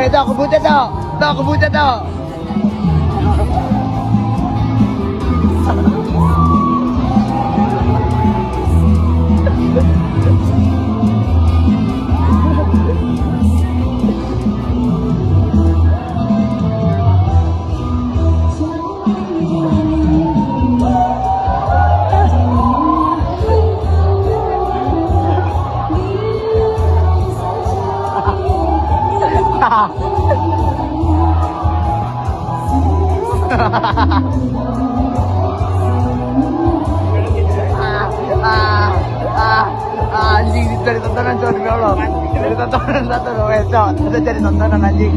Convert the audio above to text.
Ito, kubuta to. Ito, kubuta to. Anjing dari tontonan cowok demi Allah. Dari tontonan satu loh, cowok. Itu jadi tontonan anjing.